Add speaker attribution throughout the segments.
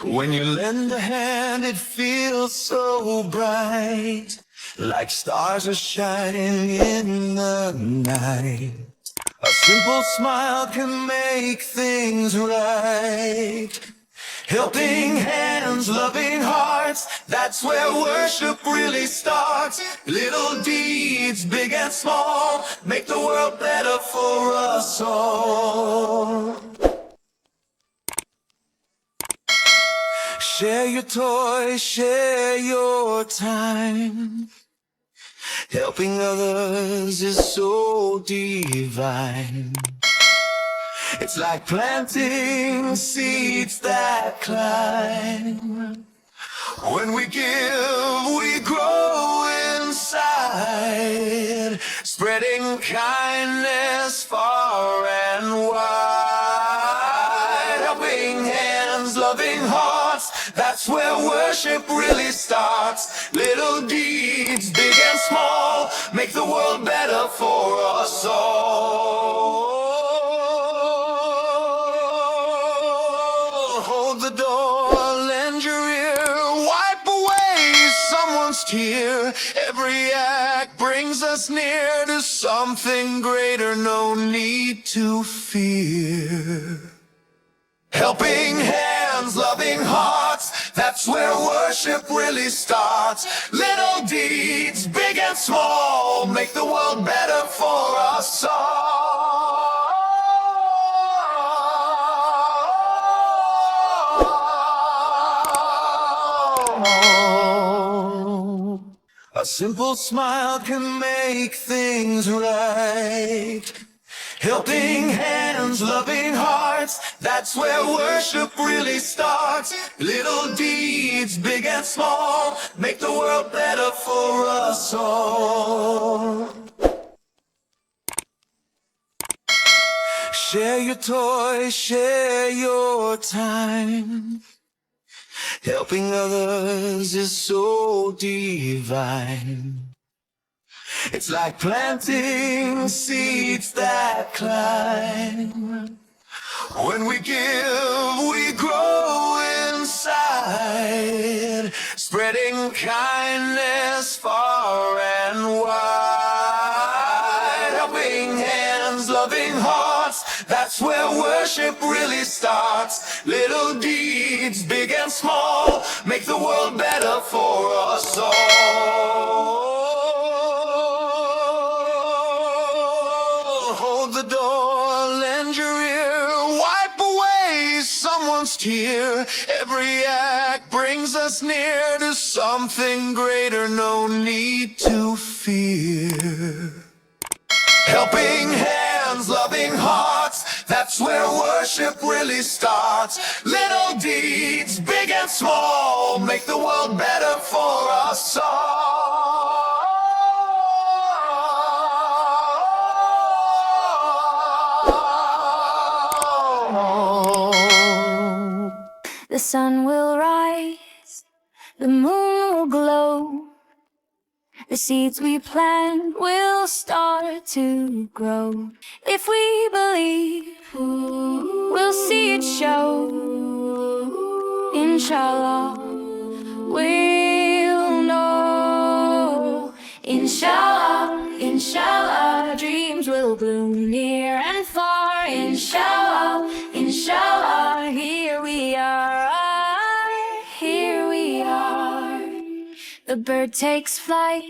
Speaker 1: When you lend a hand, it feels so bright, like stars are shining in the night. A simple smile can make things right. Helping hands, loving hearts, that's where worship really starts. Little deeds, big and small, make the world better for us all. Share your toys, share your time. Helping others is so divine. It's like planting seeds that climb. When we give, we grow inside, spreading kindness far and wide. Helping hands, loving hearts, that's where worship really starts. Little deeds, big and small, make the world better for us all. Hold the door, lend your ear, wipe away someone's tear. Every act brings us near to something greater, no need to fear. Helping hands, loving hearts, that's where worship really starts. Little deeds, big and small, make the world better for us all. A simple smile can make things right. Helping hands, loving hearts, that's where worship really starts. Little deeds, big and small, make the world better for us all. Share your toys, share your time. Helping others is so divine. It's like planting seeds that climb. When we give, we grow inside, spreading kindness far and wide. Helping hands, loving hearts, that's where worship really starts. Little deeds, big and small, make the world better for us all. Hold the door, lend your ear, wipe away someone's tear. Every act brings us near to something greater, no need to fear. Helping hands, loving hearts, that's where worship really starts. Little deeds, big and small, make the world better for us all.
Speaker 2: The sun will rise, the moon will glow. The seeds we plant will start to grow. If we believe, we'll see it show. Inshallah, we'll know. Inshallah, inshallah, dreams will bloom near and far. Inshallah, inshallah, here we are, here we are. The bird takes flight,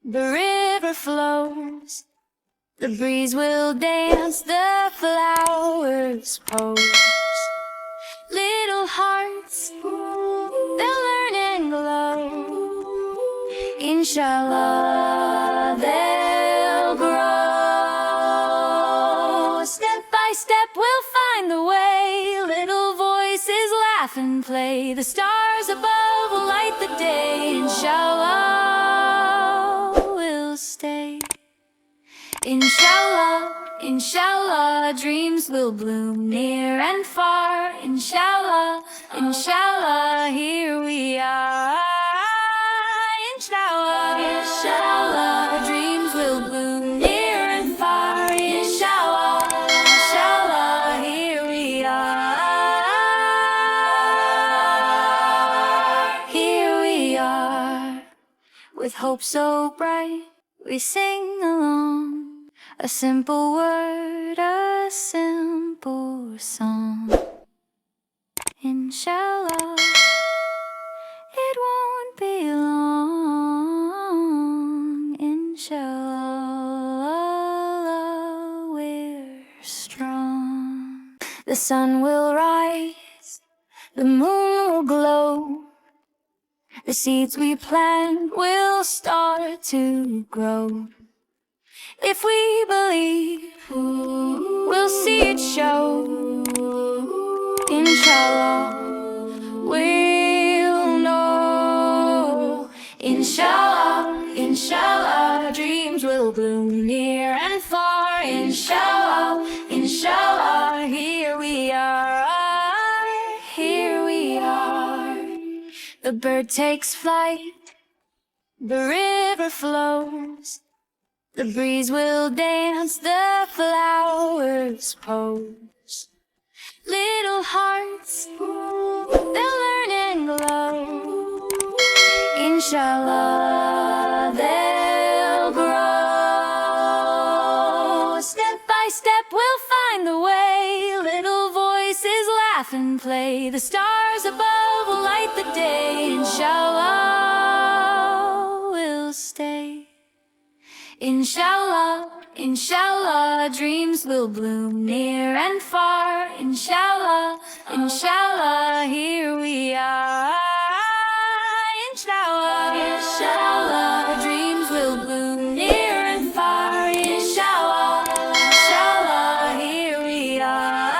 Speaker 2: the river flows, the breeze will dance, the flowers pose. Little hearts, they'll learn and glow. Inshallah, they'll grow. Step by step, we'll find the way. Little voices laugh and play. The stars above will light the day. Inshallah, we'll stay. Inshallah, inshallah, dreams will bloom near and far. Inshallah, inshallah, here we are. Inshallah, inshallah, dreams will bloom near and far. Inshallah, inshallah, here we are. With hope so bright, we sing along. A simple word, a simple song. Inshallah, it won't be long. Inshallah, we're strong. The sun will rise, the moon will glow. The seeds we plant will start to grow. If we believe, we'll see it show. Inshallah, we'll know. Inshallah, inshallah, dreams will bloom near and far. Inshallah, inshallah, here we are, here we are. The bird takes flight, the river flows. The breeze will dance, the flowers pose. Little hearts, they'll learn and glow. Inshallah, they'll grow. Step by step, we'll find the way. Little voices laugh and play. The stars above will light the day. Inshallah, we'll stay. Inshallah, inshallah, dreams will bloom near and far. Inshallah, inshallah, here we are. Inshallah, inshallah, dreams will bloom near and far. Inshallah, inshallah, here we are.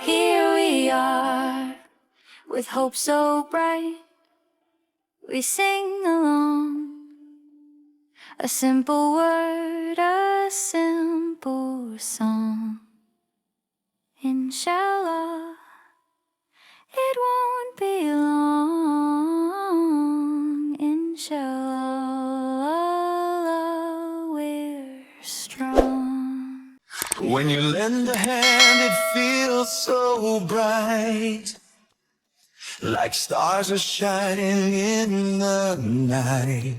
Speaker 2: Here we are, with hope so bright, we sing along. A simple word, a simple song. Inshallah, it won't be long. Inshallah, we're strong.
Speaker 1: When you lend a hand, it feels so bright, like stars are shining in the night.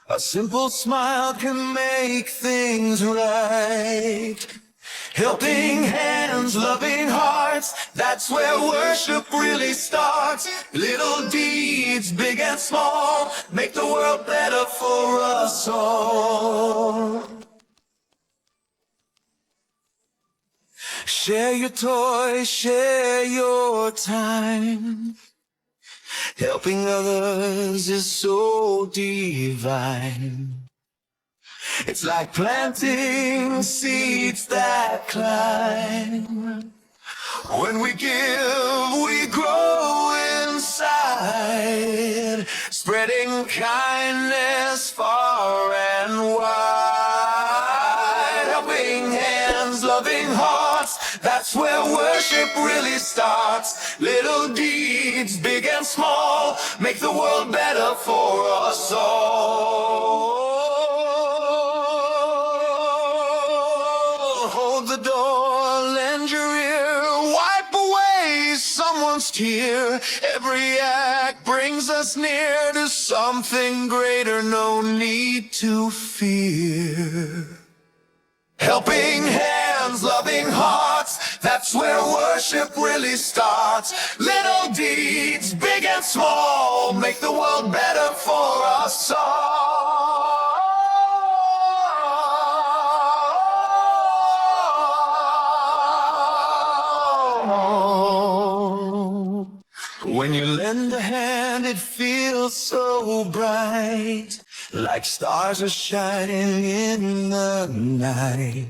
Speaker 1: A simple smile can make things right. Helping hands, loving hearts, that's where worship really starts. Little deeds, big and small, make the world better for us all. Share your toys, share your time. Helping others is so divine. It's like planting seeds that climb. When we give, we grow inside, spreading kindness far and wide. Helping hands, loving hearts, that's where worship really starts. Little deeds, big and small, make the world better for us all. Hold the door, lend your ear, wipe away someone's tear. Every act brings us near to something greater, no need to fear. Helping hands, loving hearts, that's where worship really starts. Little deeds, big and small, make the world better for us all. When you lend a hand, it feels so bright, like stars are shining in the night.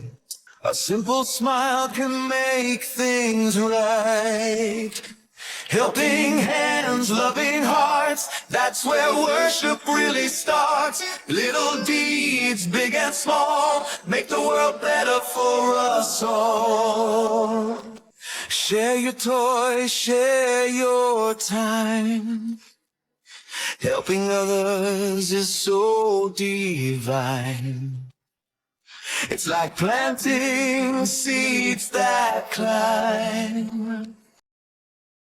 Speaker 1: A simple smile can make things right. Helping hands, loving hearts, that's where worship really starts. Little deeds, big and small, make the world better for us all. Share your toys, share your time. Helping others is so divine. It's like planting seeds that climb.